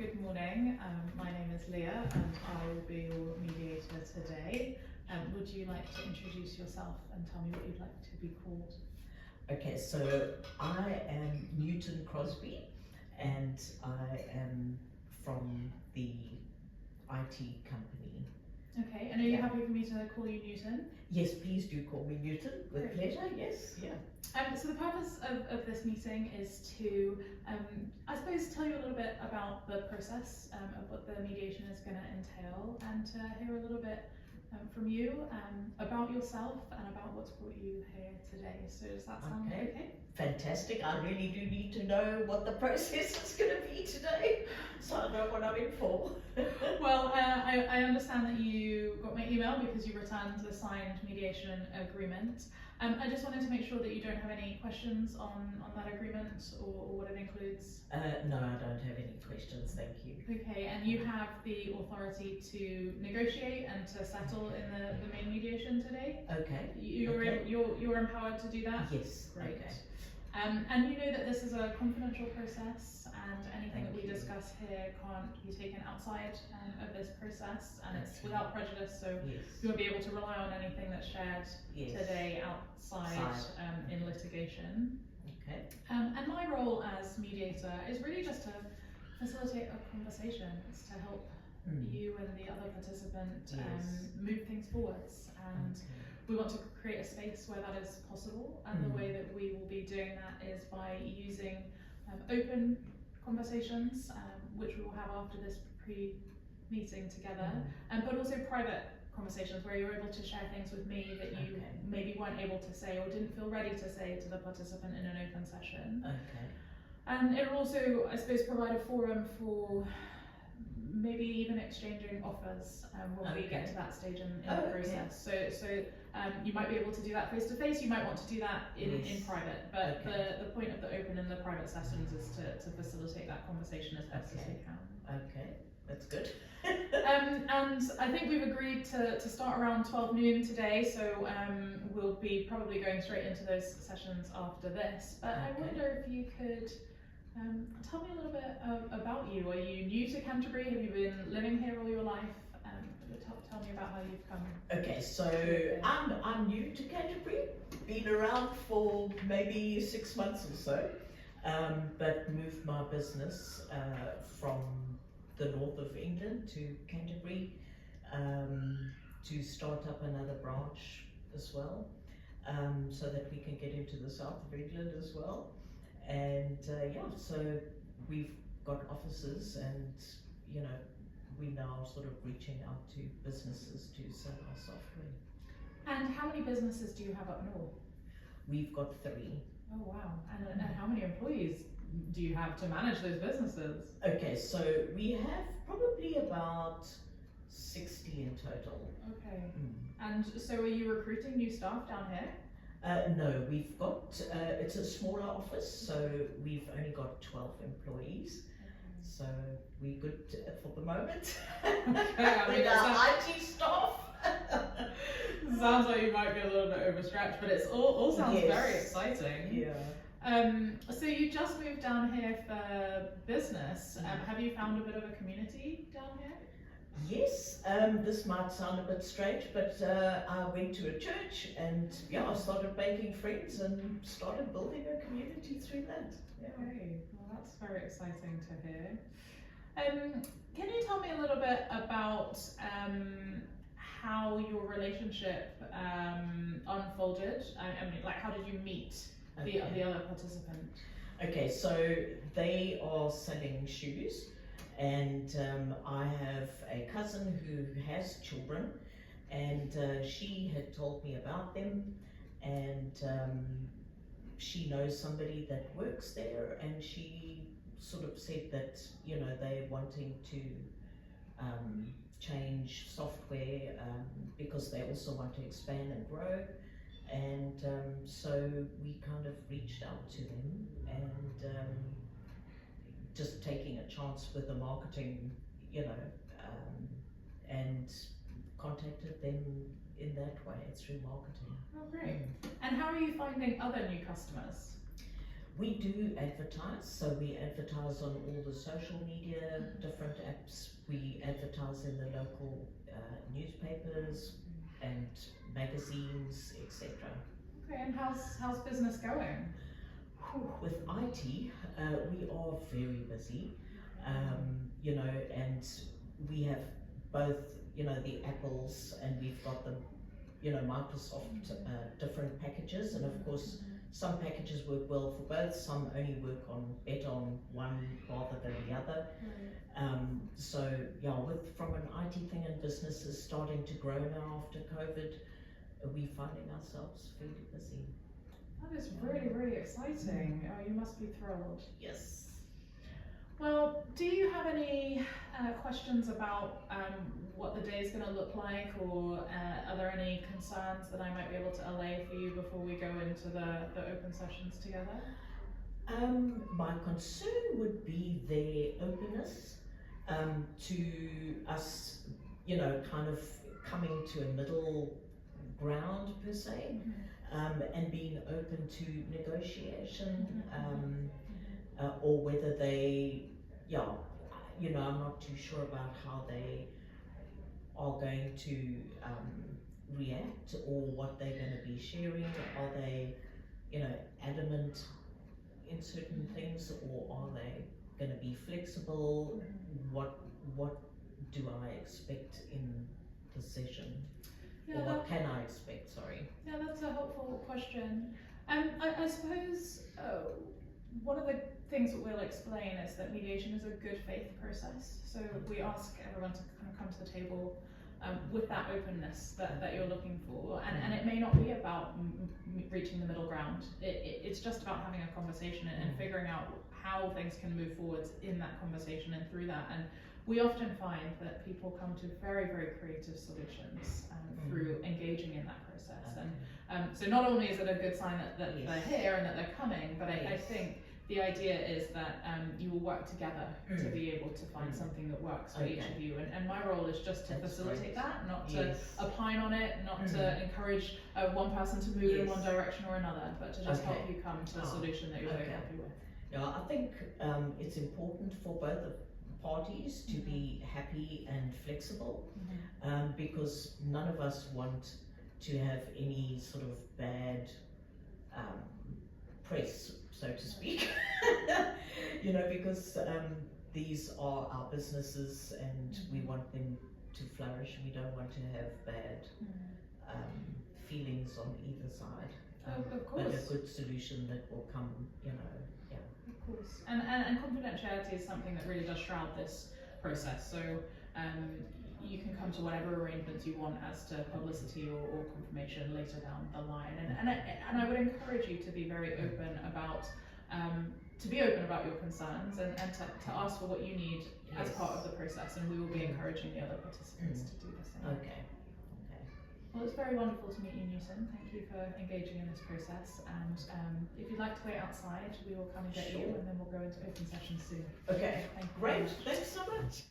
good morning. My name is Leah and I will be your mediator today. Would you like to introduce yourself and tell me what you'd like to be called? Okay, so I am Newton Crosby and I am from the IT company. Okay, and are you happy for me to call you Newton? Yes, please do call me Newton, with Great. pleasure, yes, yeah. So the purpose of this meeting is to, I suppose, tell you a little bit about the process of what the mediation is going to entail, and to hear a little bit from you about yourself and about what's brought you here today. So does that sound okay? Fantastic. I really do need to know what the process is going to be today, so I know what I'm in for. Well, I understand that you got my email because you returned the signed mediation agreement. I just wanted to make sure that you don't have any questions on that agreement or what it includes. No, I don't have any questions, thank you. Okay, and you have the authority to negotiate and to settle in the main mediation today? Okay. You're empowered to do that? Yes. Great. Okay. And you know that this is a confidential process and anything that we discuss here can't be taken outside of this process, and it's without prejudice, so you won't be able to rely on anything that's shared today outside in litigation. Okay. And my role as mediator is really just to facilitate a conversation. It's to help you and the other participant move things forwards, and we want to create a space where that is possible, and the way that we will be doing that is by using open conversations, which we will have after this pre-meeting together, but also private conversations where you're able to share things with me that you maybe weren't able to say or didn't feel ready to say to the participant in an open session. Okay. And it will also, I suppose, provide a forum for maybe even exchanging offers when we get to that stage in the process. So you might be able to do that face to face, you might want to do that in private, but the point of the open and the private sessions is to facilitate that conversation as best as we can. Okay, that's good. And I think we've agreed to start around 12 noon today, so we'll be probably going straight into those sessions after this, but I wonder if you could tell me a little bit about you. Are you new to Canterbury? Have you been living here all your life? Tell me about how you've come. Okay, so I'm new to Canterbury. Been around for maybe 6 months or so, but moved my business from the north of England to Canterbury to start up another branch as well, so that we can get into the south of England as well. And so we've got offices, and we're now sort of reaching out to businesses to sell our software. And how many businesses do you have up north? We've got 3. Oh wow, and how many employees do you have to manage those businesses? Okay, so we have probably about 60 in total. Okay, and so are you recruiting new staff down here? No, we've got, it's a smaller office, so we've only got 12 employees. So we're good for the moment. With our IT staff. Sounds like you might be a little bit overstretched, but it's all sounds very exciting. Yeah. So you just moved down here for business. Have you found a bit of a community down here? Yes, this might sound a bit strange, but I went to a church and I started making friends and started building a community through that. Okay, well that's very exciting to hear. Can you tell me a little bit about how your relationship unfolded? I mean, like, how did you meet the other participant? Okay, so they are selling shoes. And I have a cousin who has children, and she had told me about them, and she knows somebody that works there, and she sort of said that they're wanting to change software because they also want to expand and grow, and so we kind of reached out to them and just taking a chance with the marketing, and contacted them in that way through marketing. Oh, great. And how are you finding other new customers? We do advertise, so we advertise on all the social media, different apps. We advertise in the local newspapers and magazines, etc. Okay, and how's business going? With IT, we are very busy, you know, and we have both, you know, the Apples, and we've got the, you know, Microsoft different packages, and of course some packages work well for both, some only work better on one rather than the other. So yeah, from an IT thing, and business is starting to grow now after COVID, we're finding ourselves fairly busy. That is really, really exciting. Oh, you must be thrilled. Yes. Well, do you have any questions about what the day is going to look like, or are there any concerns that I might be able to allay for you before we go into the open sessions together? My concern would be their openness to us, you know, kind of coming to a middle ground per se, and being open to negotiation, or whether they, yeah, you know, I'm not too sure about how they are going to react, or what they're going to be sharing. Are they, you know, adamant in certain things, or are they going to be flexible? What do I expect in the session? Yeah, or what can I expect, sorry? Yeah, that's a helpful question. I suppose one of the things that we'll explain is that mediation is a good faith process. So we ask everyone to kind of come to the table with that openness that you're looking for, and it may not be about reaching the middle ground. It's just about having a conversation and figuring out how things can move forwards in that conversation and through that. And we often find that people come to very, very creative solutions through engaging in that process. And so not only is it a good sign that they're here and that they're coming, but I think the idea is that you will work together to be able to find something that works for each of you. And my role is just to facilitate that, not to opine on it, not to encourage one person to move in one direction or another, but to just help you come to a solution that you're very happy with. Yeah, I think it's important for both the parties to be happy and flexible, because none of us want to have any sort of bad press, so to speak. You know, because these are our businesses, and we want them to flourish. We don't want to have bad feelings on either side. Of course. But a good solution that will come, you know, yeah. Of course. And confidentiality is something that really does shroud this process. So you can come to whatever arrangements you want as to publicity or confirmation later down the line. And I would encourage you to be very open about your concerns, and to ask for what you need as part of the process, and we will be encouraging the other participants to do the same. Okay. Well, it's very wonderful to meet you, Newton. Thank you for engaging in this process, and if you'd like to wait outside, we will come and get you, and then we'll go into open sessions soon. Okay, Thank you. Great, thanks so much.